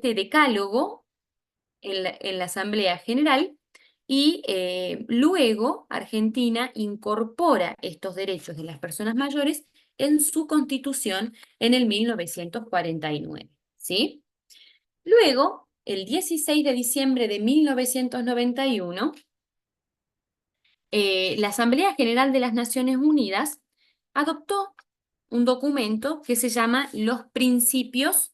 este decálogo en la Asamblea General y luego Argentina incorpora estos derechos de las personas mayores en su constitución en el 1949, ¿sí? Luego, el 16 de diciembre de 1991, la Asamblea General de las Naciones Unidas adoptó un documento que se llama Los Principios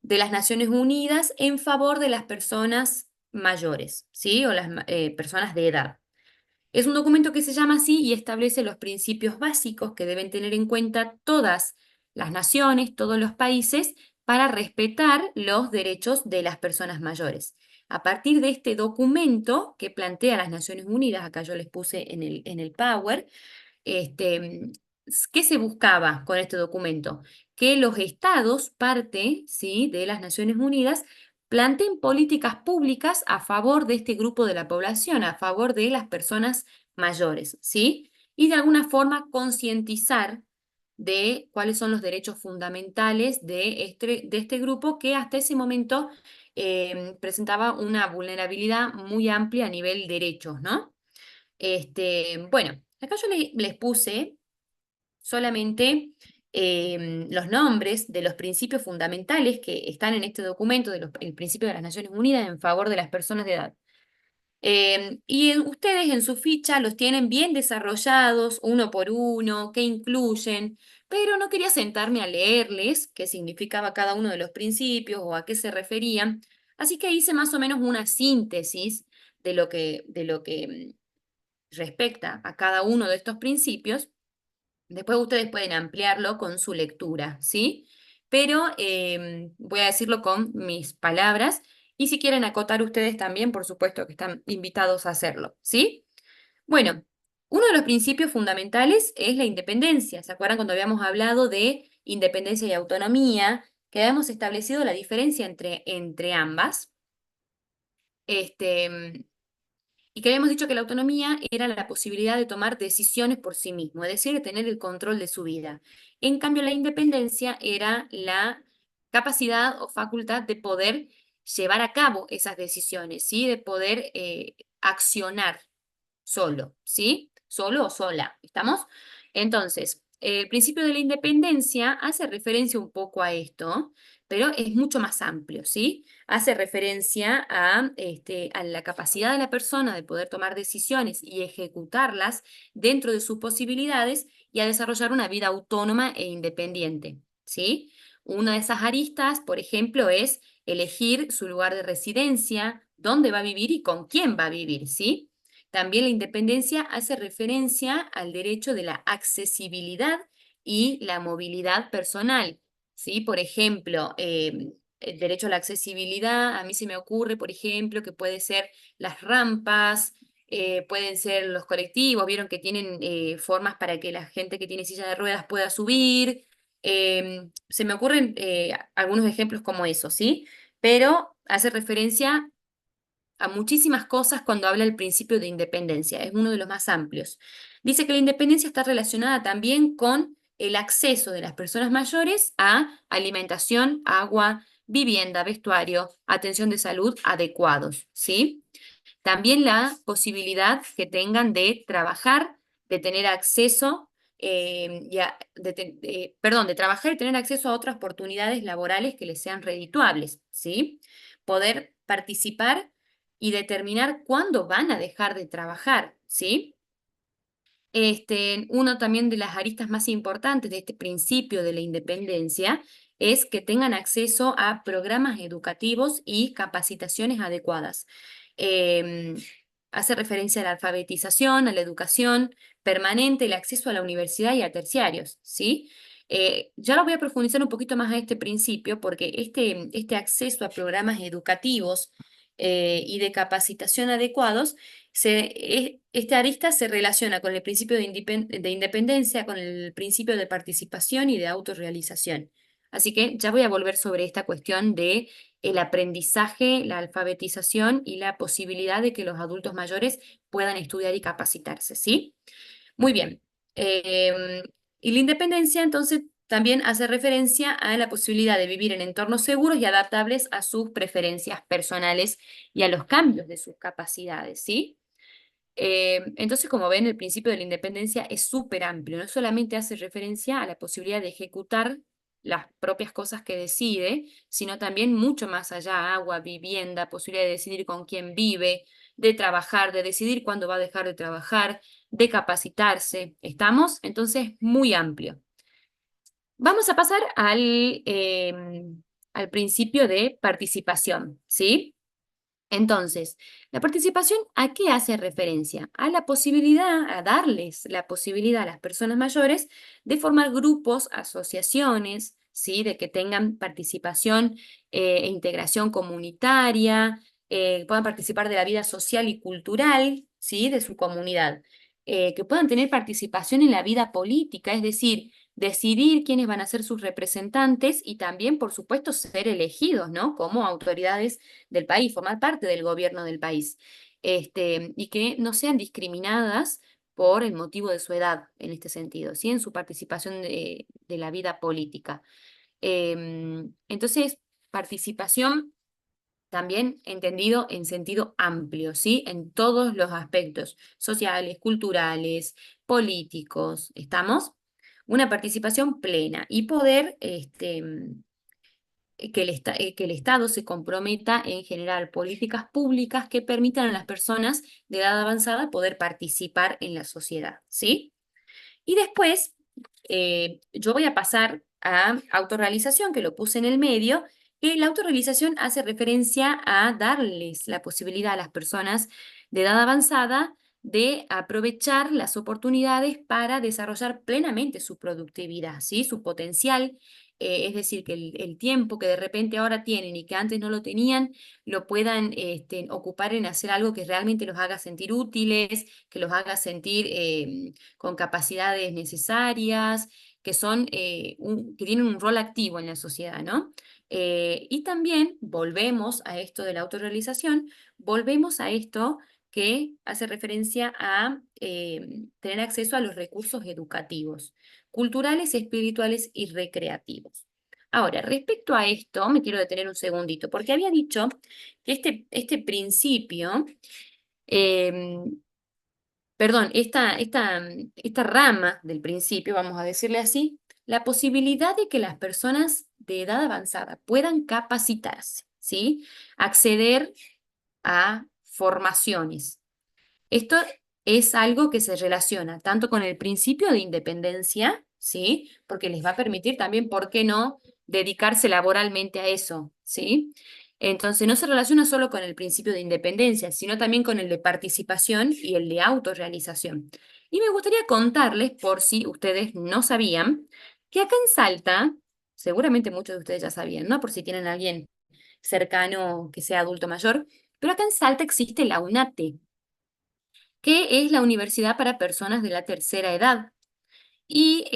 de las Naciones Unidas en favor de las personas mayores, ¿sí? O las personas de edad. Es un documento que se llama así y establece los principios básicos que deben tener en cuenta todas las naciones, todos los países, para respetar los derechos de las personas mayores. A partir de este documento que plantea las Naciones Unidas, acá yo les puse en el Power, este, ¿qué se buscaba con este documento? Que los estados, parte, ¿sí?, de las Naciones Unidas, planteen políticas públicas a favor de este grupo de la población, a favor de las personas mayores, ¿sí? Y de alguna forma concientizar de cuáles son los derechos fundamentales de este grupo que hasta ese momento presentaba una vulnerabilidad muy amplia a nivel derechos, ¿no? Bueno, acá yo les puse solamente los nombres de los principios fundamentales que están en este documento, el principio de las Naciones Unidas en favor de las personas de edad. Ustedes en su ficha los tienen bien desarrollados, uno por uno, qué incluyen, pero no quería sentarme a leerles qué significaba cada uno de los principios o a qué se referían, así que hice más o menos una síntesis de lo que respecta a cada uno de estos principios. Después ustedes pueden ampliarlo con su lectura, ¿sí? Pero voy a decirlo con mis palabras y si quieren acotar ustedes también, por supuesto que están invitados a hacerlo, ¿sí? Bueno, uno de los principios fundamentales es la independencia. ¿Se acuerdan cuando habíamos hablado de independencia y autonomía? Que habíamos establecido la diferencia entre ambas. Y que habíamos dicho que la autonomía era la posibilidad de tomar decisiones por sí mismo, es decir, de tener el control de su vida. En cambio, la independencia era la capacidad o facultad de poder llevar a cabo esas decisiones, ¿sí? De poder accionar solo, ¿sí? Solo o sola, ¿estamos? Entonces, el principio de la independencia hace referencia un poco a esto, pero es mucho más amplio, ¿sí? Hace referencia a la capacidad de la persona de poder tomar decisiones y ejecutarlas dentro de sus posibilidades y a desarrollar una vida autónoma e independiente, ¿sí? Una de esas aristas, por ejemplo, es elegir su lugar de residencia, dónde va a vivir y con quién va a vivir, ¿sí? También la independencia hace referencia al derecho de la accesibilidad y la movilidad personal, ¿sí? Por ejemplo, el derecho a la accesibilidad, a mí se me ocurre, por ejemplo, que puede ser las rampas, pueden ser los colectivos, vieron que tienen formas para que la gente que tiene silla de ruedas pueda subir. Se me ocurren algunos ejemplos como eso, ¿sí? Pero hace referencia a muchísimas cosas cuando habla del principio de independencia, es uno de los más amplios. Dice que la independencia está relacionada también con el acceso de las personas mayores a alimentación, agua, vivienda, vestuario, atención de salud adecuados, ¿sí? También la posibilidad que tengan de trabajar, de tener acceso, de trabajar y tener acceso a otras oportunidades laborales que les sean redituables, ¿sí? Poder participar y determinar cuándo van a dejar de trabajar, ¿sí? Uno también de las aristas más importantes de este principio de la independencia es que tengan acceso a programas educativos y capacitaciones adecuadas. Em, Hace referencia a la alfabetización, a la educación permanente, el acceso a la universidad y a terciarios, ¿sí? Ya lo voy a profundizar un poquito más a este principio porque este acceso a programas educativos y de capacitación adecuados este arista se relaciona con el principio de independencia, con el principio de participación y de autorrealización. Así que ya voy a volver sobre esta cuestión de el aprendizaje, la alfabetización y la posibilidad de que los adultos mayores puedan estudiar y capacitarse, ¿sí? Muy bien. Y la independencia, entonces, también hace referencia a la posibilidad de vivir en entornos seguros y adaptables a sus preferencias personales y a los cambios de sus capacidades, ¿sí? Entonces, como ven, el principio de la independencia es súper amplio. No solamente hace referencia a la posibilidad de ejecutar las propias cosas que decide, sino también mucho más allá: agua, vivienda, posibilidad de decidir con quién vive, de trabajar, de decidir cuándo va a dejar de trabajar, de capacitarse. ¿Estamos? Entonces, muy amplio. Vamos a pasar al principio de participación, ¿sí? Entonces, la participación, ¿a qué hace referencia? A la posibilidad, a darles la posibilidad a las personas mayores de formar grupos, asociaciones, ¿sí? De que tengan participación e integración comunitaria, puedan participar de la vida social y cultural, ¿sí? De su comunidad, que puedan tener participación en la vida política, es decir, decidir quiénes van a ser sus representantes y también, por supuesto, ser elegidos, ¿no? Como autoridades del país, formar parte del gobierno del país, y que no sean discriminadas por el motivo de su edad, en este sentido, ¿sí? En su participación de la vida política. Entonces, participación también entendido en sentido amplio, ¿sí? En todos los aspectos sociales, culturales, políticos, ¿estamos? Una participación plena y poder, que el Estado se comprometa en generar políticas públicas que permitan a las personas de edad avanzada poder participar en la sociedad, ¿sí? Y después, yo voy a pasar a autorrealización, que lo puse en el medio, que la autorrealización hace referencia a darles la posibilidad a las personas de edad avanzada de aprovechar las oportunidades para desarrollar plenamente su productividad, ¿sí? Su potencial, es decir, que el tiempo que de repente ahora tienen y que antes no lo tenían, lo puedan ocupar en hacer algo que realmente los haga sentir útiles, que los haga sentir con capacidades necesarias, que que tienen un rol activo en la sociedad, ¿no? Y también volvemos a esto de la autorrealización, volvemos a esto que hace referencia a tener acceso a los recursos educativos, culturales, espirituales y recreativos. Ahora, respecto a esto, me quiero detener un segundito, porque había dicho que este principio, em, perdón, esta rama del principio, vamos a decirle así, la posibilidad de que las personas de edad avanzada puedan capacitarse, ¿sí? Acceder a formaciones. Esto es algo que se relaciona tanto con el principio de independencia, ¿sí? Porque les va a permitir también, ¿por qué no?, dedicarse laboralmente a eso, ¿sí? Entonces no se relaciona solo con el principio de independencia, sino también con el de participación y el de autorrealización. Y me gustaría contarles, por si ustedes no sabían, que acá en Salta, seguramente muchos de ustedes ya sabían, ¿no? Por si tienen a alguien cercano que sea adulto mayor, pero acá en Salta existe la UNATE, que es la Universidad para Personas de la Tercera Edad. Y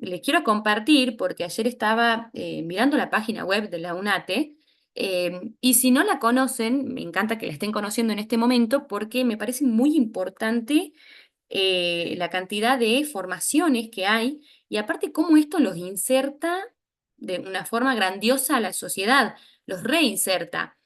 les quiero compartir, porque ayer estaba mirando la página web de la UNATE, y si no la conocen, me encanta que la estén conociendo en este momento, porque me parece muy importante la cantidad de formaciones que hay y aparte cómo esto los inserta de una forma grandiosa a la sociedad, los reinserta,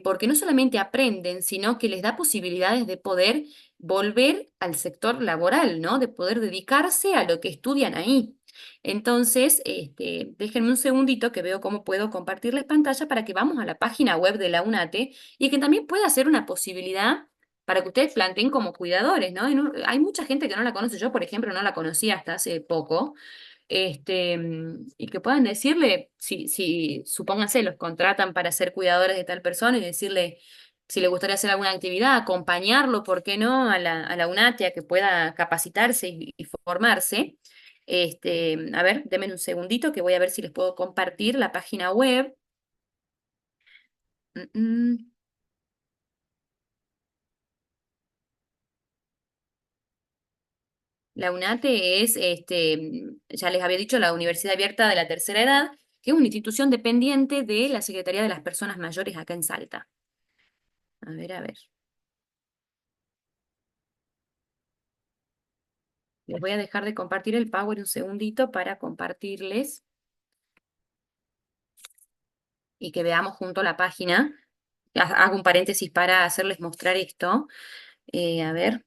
porque no solamente aprenden, sino que les da posibilidades de poder volver al sector laboral, ¿no? De poder dedicarse a lo que estudian ahí. Entonces, déjenme un segundito que veo cómo puedo compartirles pantalla para que vamos a la página web de la UNATE y que también pueda ser una posibilidad para que ustedes planteen como cuidadores, ¿no? Hay mucha gente que no la conoce. Yo, por ejemplo, no la conocía hasta hace poco. Y que puedan decirle, si supónganse, los contratan para ser cuidadores de tal persona y decirle si le gustaría hacer alguna actividad, acompañarlo, ¿por qué no?, a la UNATE a que pueda capacitarse y formarse. A ver, denme un segundito que voy a ver si les puedo compartir la página web. Mm, mm. La UNATE es, ya les había dicho, la Universidad Abierta de la Tercera Edad, que es una institución dependiente de la Secretaría de las Personas Mayores acá en Salta. A ver, a ver. Les voy a dejar de compartir el Power un segundito para compartirles y que veamos junto la página. Hago un paréntesis para hacerles mostrar esto. A ver.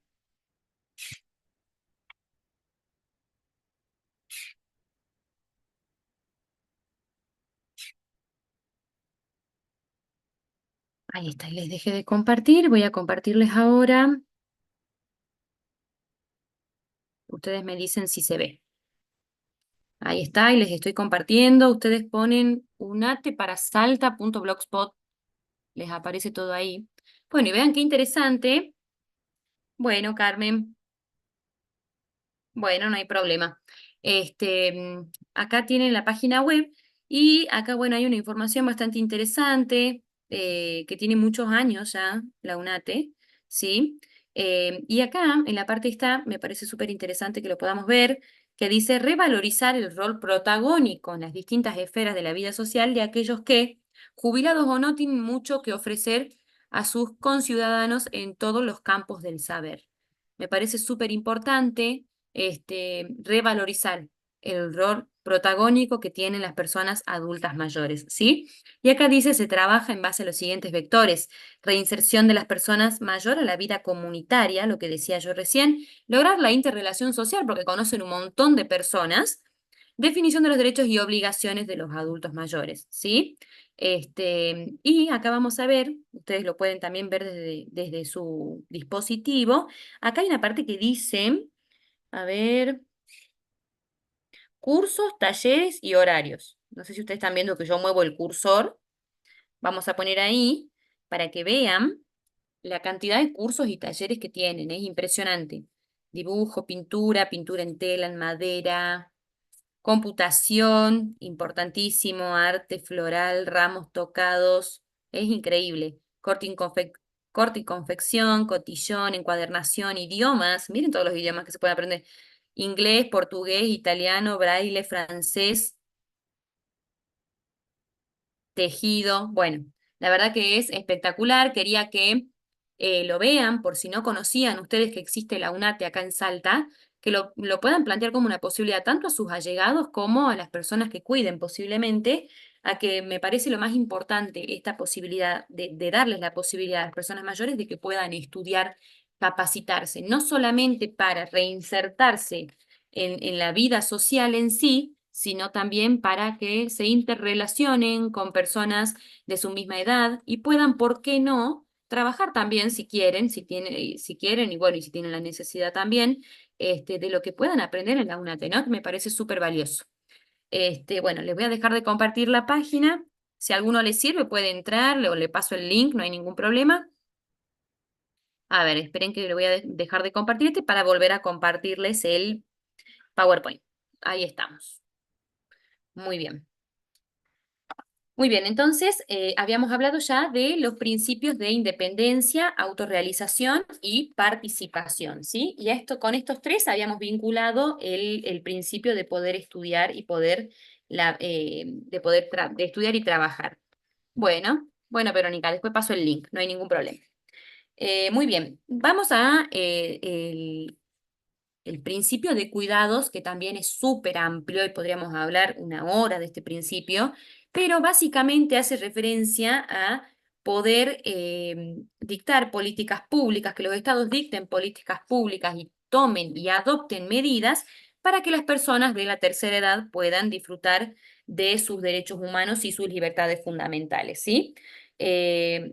Ahí está, y les dejé de compartir. Voy a compartirles ahora. Ustedes me dicen si se ve. Ahí está, y les estoy compartiendo. Ustedes ponen unateparasalta.blogspot. Les aparece todo ahí. Bueno, y vean qué interesante. Bueno, Carmen. Bueno, no hay problema. Acá tienen la página web y acá, bueno, hay una información bastante interesante que tiene muchos años ya, la UNATE, ¿sí? Y acá, en la parte esta, me parece súper interesante que lo podamos ver, que dice revalorizar el rol protagónico en las distintas esferas de la vida social de aquellos que, jubilados o no, tienen mucho que ofrecer a sus conciudadanos en todos los campos del saber. Me parece súper importante revalorizar el rol protagónico que tienen las personas adultas mayores, ¿sí? Y acá dice, se trabaja en base a los siguientes vectores: reinserción de las personas mayor a la vida comunitaria, lo que decía yo recién, lograr la interrelación social, porque conocen un montón de personas, definición de los derechos y obligaciones de los adultos mayores, ¿sí? Y acá vamos a ver, ustedes lo pueden también ver desde su dispositivo, acá hay una parte que dice, a ver, cursos, talleres y horarios. No sé si ustedes están viendo que yo muevo el cursor. Vamos a poner ahí para que vean la cantidad de cursos y talleres que tienen. Es impresionante. Dibujo, pintura, pintura en tela, en madera, computación, importantísimo, arte floral, ramos tocados. Es increíble. Corte y confección, cotillón, encuadernación, idiomas. Miren todos los idiomas que se pueden aprender: inglés, portugués, italiano, braille, francés, tejido. Bueno, la verdad que es espectacular. Quería que lo vean por si no conocían ustedes que existe la UNATE acá en Salta, que lo puedan plantear como una posibilidad tanto a sus allegados como a las personas que cuiden posiblemente, a que me parece lo más importante esta posibilidad de darles la posibilidad a las personas mayores de que puedan estudiar, capacitarse, no solamente para reinsertarse en la vida social en sí, sino también para que se interrelacionen con personas de su misma edad y puedan, ¿por qué no?, trabajar también si quieren, si quieren, y bueno, y si tienen la necesidad también, de lo que puedan aprender en la UNATE, ¿no? Que me parece súper valioso. Bueno, les voy a dejar de compartir la página. Si a alguno le sirve, puede entrar, o le paso el link, no hay ningún problema. A ver, esperen que le voy a dejar de compartir para volver a compartirles el PowerPoint. Ahí estamos. Muy bien. Muy bien, entonces habíamos hablado ya de los principios de independencia, autorrealización y participación, ¿sí? Y con estos tres habíamos vinculado el principio de poder estudiar y de estudiar y trabajar. Bueno, Verónica, después paso el link, no hay ningún problema. Muy bien, vamos a el principio de cuidados, que también es súper amplio y podríamos hablar una hora de este principio, pero básicamente hace referencia a poder dictar políticas públicas, que los estados dicten políticas públicas y tomen y adopten medidas para que las personas de la tercera edad puedan disfrutar de sus derechos humanos y sus libertades fundamentales, ¿sí? Eh,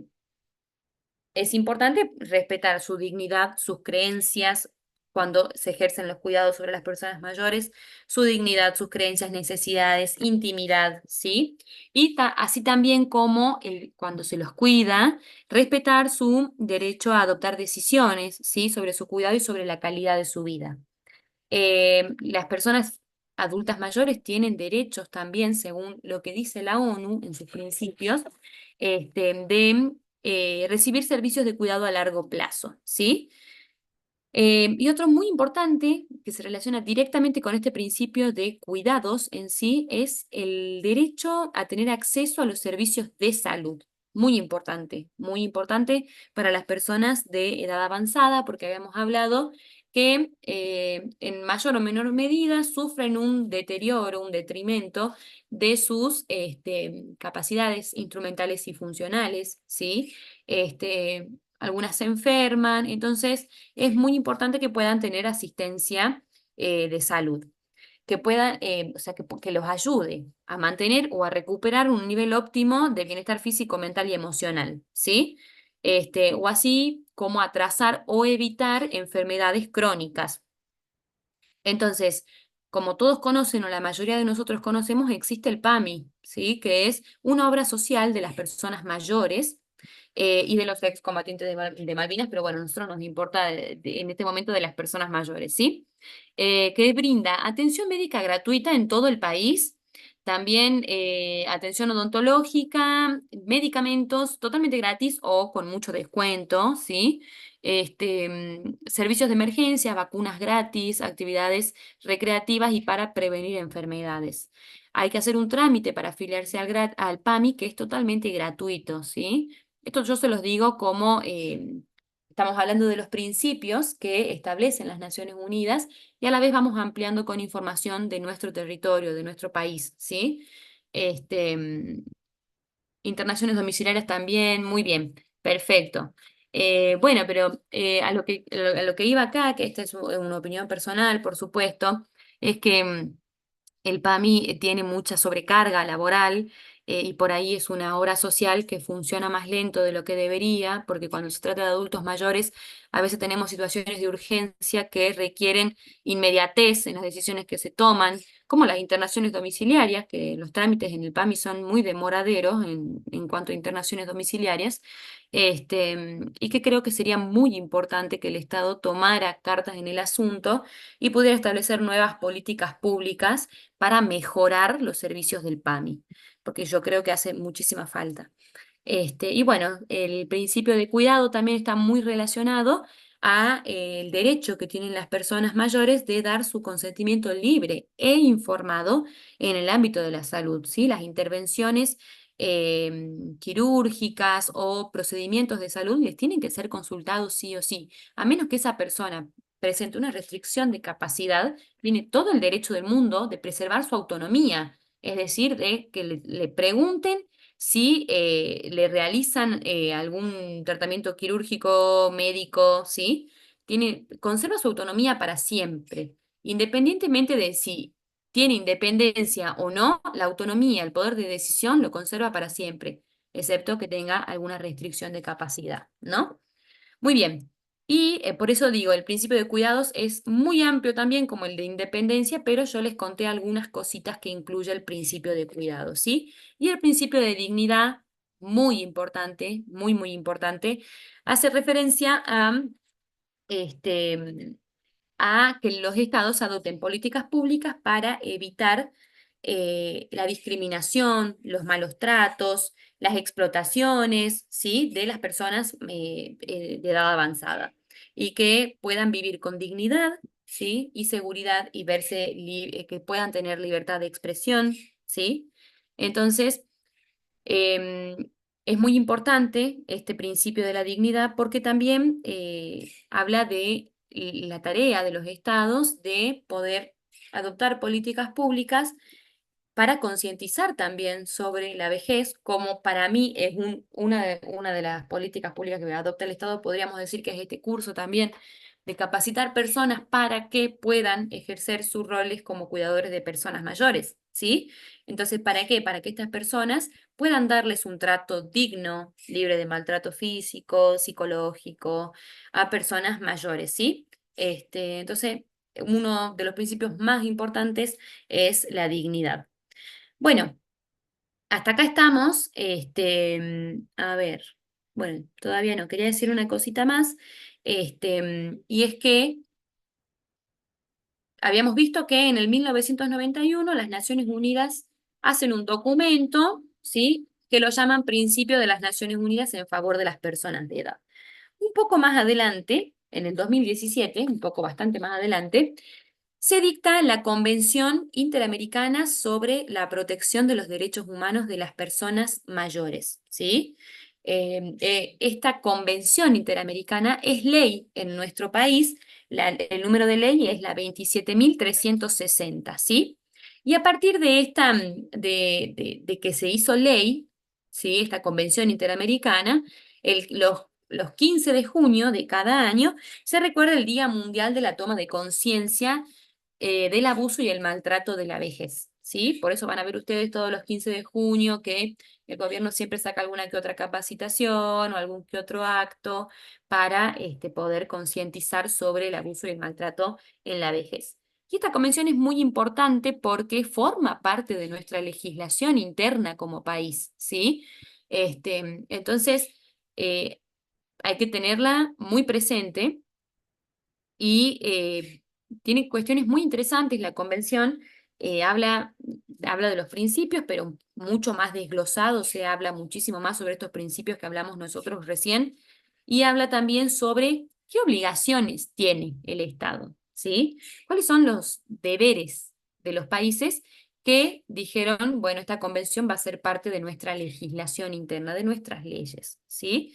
es importante respetar su dignidad, sus creencias cuando se ejercen los cuidados sobre las personas mayores, su dignidad, sus creencias, necesidades, intimidad, ¿sí? Y así también como cuando se los cuida, respetar su derecho a adoptar decisiones, ¿sí? Sobre su cuidado y sobre la calidad de su vida. Las personas adultas mayores tienen derechos también, según lo que dice la ONU en sus principios, de recibir servicios de cuidado a largo plazo, ¿sí? Y otro muy importante que se relaciona directamente con este principio de cuidados en sí es el derecho a tener acceso a los servicios de salud. Muy importante para las personas de edad avanzada, porque habíamos hablado que en mayor o menor medida sufren un deterioro, un detrimento de sus capacidades instrumentales y funcionales, ¿sí? Algunas se enferman, entonces es muy importante que puedan tener asistencia de salud, que puedan, o sea, que los ayude a mantener o a recuperar un nivel óptimo de bienestar físico, mental y emocional, ¿sí? O así como atrasar o evitar enfermedades crónicas. Entonces, como todos conocen o la mayoría de nosotros conocemos, existe el PAMI, ¿sí? Que es una obra social de las personas mayores y de los excombatientes de Malvinas, pero bueno, a nosotros nos importa en este momento de las personas mayores, ¿sí? Que brinda atención médica gratuita en todo el país, también atención odontológica, medicamentos totalmente gratis o con mucho descuento, ¿sí? Servicios de emergencia, vacunas gratis, actividades recreativas y para prevenir enfermedades. Hay que hacer un trámite para afiliarse al PAMI, que es totalmente gratuito, ¿sí? Esto yo se los digo como estamos hablando de los principios que establecen las Naciones Unidas y a la vez vamos ampliando con información de nuestro territorio, de nuestro país, ¿sí? Este, mm, Internaciones domiciliarias también, muy bien, perfecto. Bueno, pero a lo que iba acá, que esta es una opinión personal, por supuesto, es que el PAMI tiene mucha sobrecarga laboral y por ahí es una obra social que funciona más lento de lo que debería, porque cuando se trata de adultos mayores, a veces tenemos situaciones de urgencia que requieren inmediatez en las decisiones que se toman, como las internaciones domiciliarias, que los trámites en el PAMI son muy demoraderos en cuanto a internaciones domiciliarias, y que creo que sería muy importante que el Estado tomara cartas en el asunto y pudiera establecer nuevas políticas públicas para mejorar los servicios del PAMI, porque yo creo que hace muchísima falta. Y bueno, el principio de cuidado también está muy relacionado a el derecho que tienen las personas mayores de dar su consentimiento libre e informado en el ámbito de la salud, ¿sí? Las intervenciones quirúrgicas o procedimientos de salud les tienen que ser consultados sí o sí, a menos que esa persona presente una restricción de capacidad, tiene todo el derecho del mundo de preservar su autonomía, es decir, de que le pregunten si le realizan algún tratamiento quirúrgico, médico, ¿sí? Conserva su autonomía para siempre, independientemente de si tiene independencia o no, la autonomía, el poder de decisión lo conserva para siempre, excepto que tenga alguna restricción de capacidad, ¿no? Muy bien. Y por eso digo, el principio de cuidados es muy amplio también como el de independencia, pero yo les conté algunas cositas que incluye el principio de cuidado, ¿sí? Y el principio de dignidad, muy importante, muy, muy importante, hace referencia este, a que los estados adopten políticas públicas para evitar la discriminación, los malos tratos, las explotaciones, ¿sí? De las personas de edad avanzada y que puedan vivir con dignidad, ¿sí? Y seguridad y que puedan tener libertad de expresión, ¿sí? Entonces, Em, es muy importante este principio de la dignidad porque también habla de la tarea de los estados de poder adoptar políticas públicas para concientizar también sobre la vejez, como para mí es una de las políticas públicas que adopta el Estado, podríamos decir que es este curso también de capacitar personas para que puedan ejercer sus roles como cuidadores de personas mayores, ¿sí? Entonces, ¿para qué? Para que estas personas puedan darles un trato digno, libre de maltrato físico, psicológico, a personas mayores, ¿sí? Entonces, uno de los principios más importantes es la dignidad. Bueno, hasta acá estamos. A ver, bueno, todavía no, quería decir una cosita más. Y es que habíamos visto que en el 1991 las Naciones Unidas hacen un documento, ¿sí? Que lo llaman Principio de las Naciones Unidas en favor de las personas de edad. Un poco más adelante, en el 2017, un poco bastante más adelante, se dicta la Convención Interamericana sobre la Protección de los Derechos Humanos de las Personas Mayores, ¿sí? esta convención interamericana es ley en nuestro país. El número de ley es la 27.360, ¿sí? Y a partir de de que se hizo ley, ¿sí? Esta convención interamericana, los 15 de junio de cada año se recuerda el Día Mundial de la Toma de Conciencia del abuso y el maltrato de la vejez, ¿sí? Por eso van a ver ustedes todos los 15 de junio que el gobierno siempre saca alguna que otra capacitación o algún que otro acto para poder concientizar sobre el abuso y el maltrato en la vejez. Y esta convención es muy importante porque forma parte de nuestra legislación interna como país, ¿sí? Entonces, eh, hay que tenerla muy presente y tiene cuestiones muy interesantes. La convención habla de los principios, pero mucho más desglosado, se habla muchísimo más sobre estos principios que hablamos nosotros recién, y habla también sobre qué obligaciones tiene el Estado, ¿sí? ¿Cuáles son los deberes de los países que dijeron, bueno, esta convención va a ser parte de nuestra legislación interna, de nuestras leyes, ¿sí?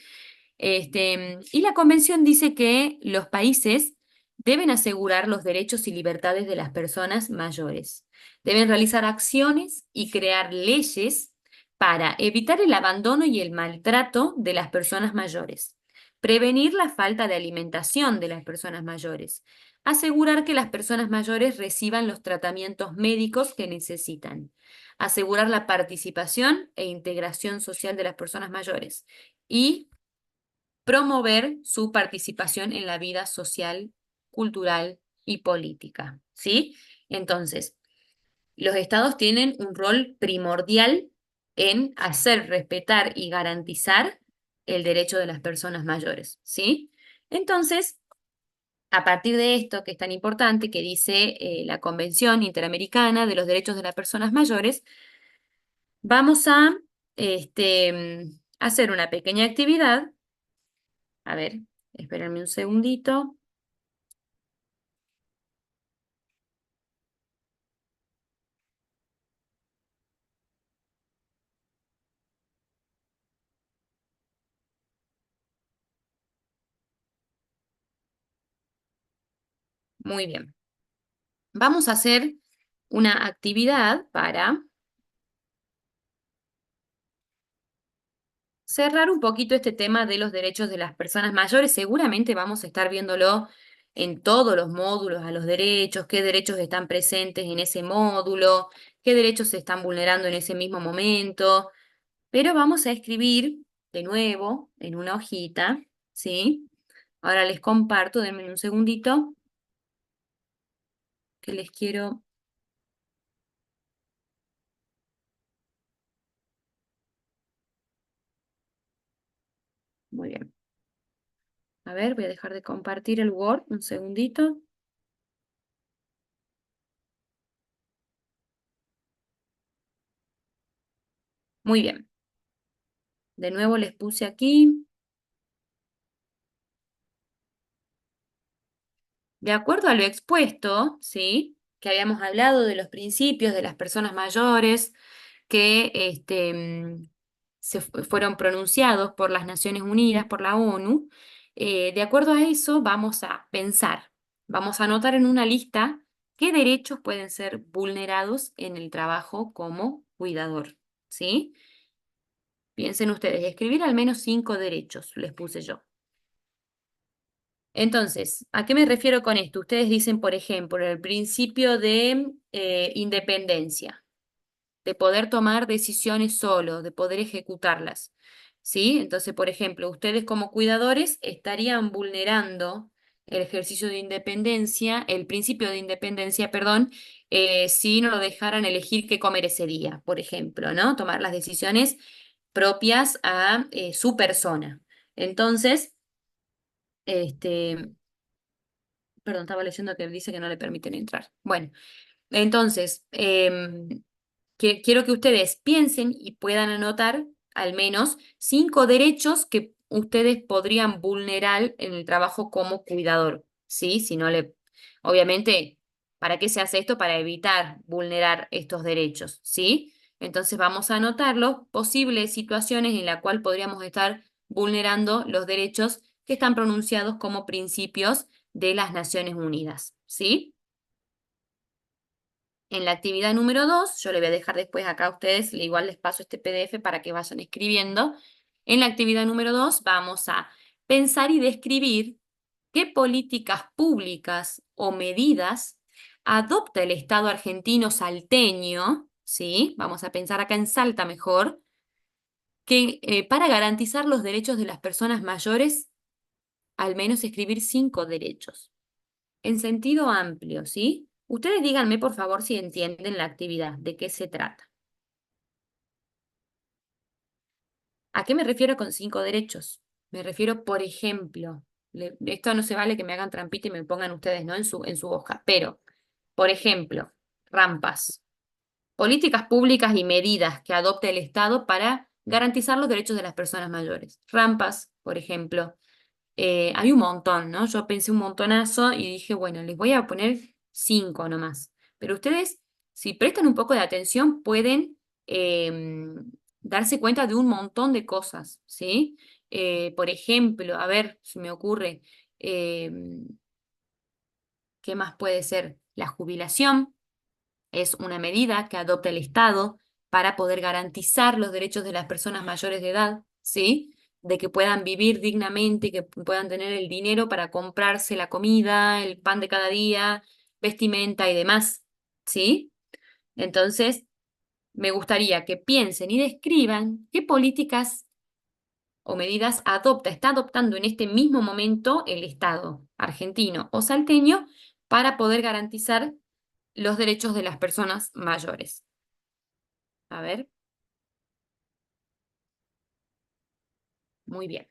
Y la convención dice que los países deben asegurar los derechos y libertades de las personas mayores. Deben realizar acciones y crear leyes para evitar el abandono y el maltrato de las personas mayores, prevenir la falta de alimentación de las personas mayores, asegurar que las personas mayores reciban los tratamientos médicos que necesitan, asegurar la participación e integración social de las personas mayores y promover su participación en la vida social, cultural y política, ¿sí? Entonces, los estados tienen un rol primordial en hacer respetar y garantizar el derecho de las personas mayores, ¿sí? Entonces, a partir de esto, que es tan importante, que dice la Convención Interamericana de los Derechos de las Personas Mayores, vamos a hacer una pequeña actividad. A ver, espérenme un segundito. Muy bien. Vamos a hacer una actividad para cerrar un poquito este tema de los derechos de las personas mayores. Seguramente vamos a estar viéndolo en todos los módulos a los derechos, qué derechos están presentes en ese módulo, qué derechos se están vulnerando en ese mismo momento. Pero vamos a escribir de nuevo en una hojita, ¿sí? Ahora les comparto, denme un segundito, que les quiero. Muy bien. A ver, voy a dejar de compartir el Word un segundito. Muy bien. De nuevo les puse aquí. De acuerdo a lo expuesto, ¿sí? Que habíamos hablado de los principios de las personas mayores que fueron pronunciados por las Naciones Unidas, por la ONU. De acuerdo a eso, vamos a pensar, vamos a anotar en una lista qué derechos pueden ser vulnerados en el trabajo como cuidador, ¿sí? Piensen ustedes, escribir al menos 5 derechos, les puse yo. Entonces, ¿a qué me refiero con esto? Ustedes dicen, por ejemplo, el principio de independencia, de poder tomar decisiones solo, de poder ejecutarlas, ¿sí? Entonces, por ejemplo, ustedes como cuidadores estarían vulnerando el ejercicio de independencia, el principio de independencia, perdón, si no lo dejaran elegir qué comer ese día, por ejemplo, ¿no? Tomar las decisiones propias a su persona. Entonces, este, perdón, estaba leyendo que dice que no le permiten entrar. Bueno, entonces, quiero que ustedes piensen y puedan anotar al menos 5 derechos que ustedes podrían vulnerar en el trabajo como cuidador, ¿sí? Si no le, obviamente, ¿para qué se hace esto? Para evitar vulnerar estos derechos, ¿sí? Entonces vamos a anotarlo, posibles situaciones en las cuales podríamos estar vulnerando los derechos que están pronunciados como principios de las Naciones Unidas, ¿sí? En la actividad número 2, yo le voy a dejar después acá a ustedes, igual les paso este PDF para que vayan escribiendo. En la actividad número 2 vamos a pensar y describir qué políticas públicas o medidas adopta el Estado argentino salteño, ¿sí? Vamos a pensar acá en Salta mejor, que para garantizar los derechos de las personas mayores, al menos escribir 5 derechos en sentido amplio, ¿sí? Ustedes díganme, por favor, si entienden la actividad, de qué se trata. ¿A qué me refiero con 5 derechos? Me refiero, por ejemplo, esto no se vale que me hagan trampita y me pongan ustedes, ¿no? En su hoja, pero, por ejemplo, rampas, políticas públicas y medidas que adopte el Estado para garantizar los derechos de las personas mayores. Rampas, por ejemplo, hay un montón, ¿no? Yo pensé un montonazo y dije, bueno, les voy a poner 5 nomás. Pero ustedes, si prestan un poco de atención, pueden darse cuenta de un montón de cosas, ¿sí? Por ejemplo, a ver, si me ocurre, ¿qué más puede ser? La jubilación es una medida que adopta el Estado para poder garantizar los derechos de las personas mayores de edad, ¿sí? De que puedan vivir dignamente, que puedan tener el dinero para comprarse la comida, el pan de cada día, vestimenta y demás, ¿sí? Entonces, me gustaría que piensen y describan qué políticas o medidas está adoptando en este mismo momento el Estado argentino o salteño para poder garantizar los derechos de las personas mayores. A ver, muy bien.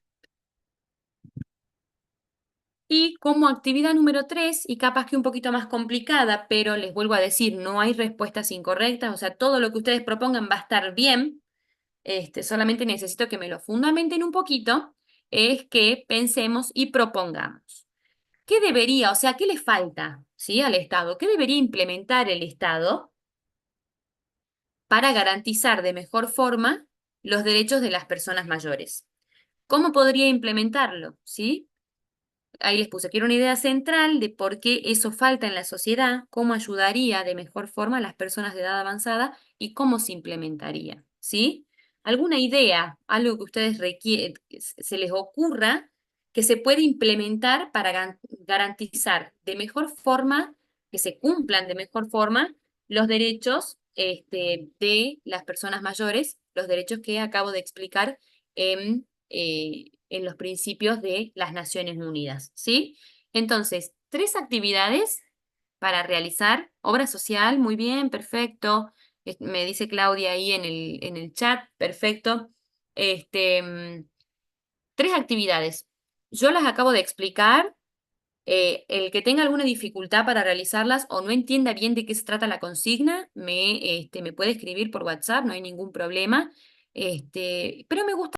Y como actividad número 3, y capaz que un poquito más complicada, pero les vuelvo a decir, no hay respuestas incorrectas, o sea, todo lo que ustedes propongan va a estar bien, solamente necesito que me lo fundamenten un poquito, es que pensemos y propongamos. ¿Qué debería, o sea, qué le falta, ¿sí? Al Estado? ¿Qué debería implementar el Estado para garantizar de mejor forma los derechos de las personas mayores? ¿Cómo podría implementarlo? ¿Sí? Ahí les puse, quiero una idea central de por qué eso falta en la sociedad, cómo ayudaría de mejor forma a las personas de edad avanzada y cómo se implementaría, ¿sí? ¿Alguna idea, algo que ustedes se les ocurra que se puede implementar para garantizar de mejor forma, que se cumplan de mejor forma los derechos de las personas mayores, los derechos que acabo de explicar en los principios de las Naciones Unidas, ¿sí? Entonces, 3 actividades para realizar. Obra social, muy bien, perfecto. Me dice Claudia ahí en el chat, perfecto. Este, mm, 3 actividades. Yo las acabo de explicar. El que tenga alguna dificultad para realizarlas o no entienda bien de qué se trata la consigna, me puede escribir por WhatsApp, no hay ningún problema. Pero me gusta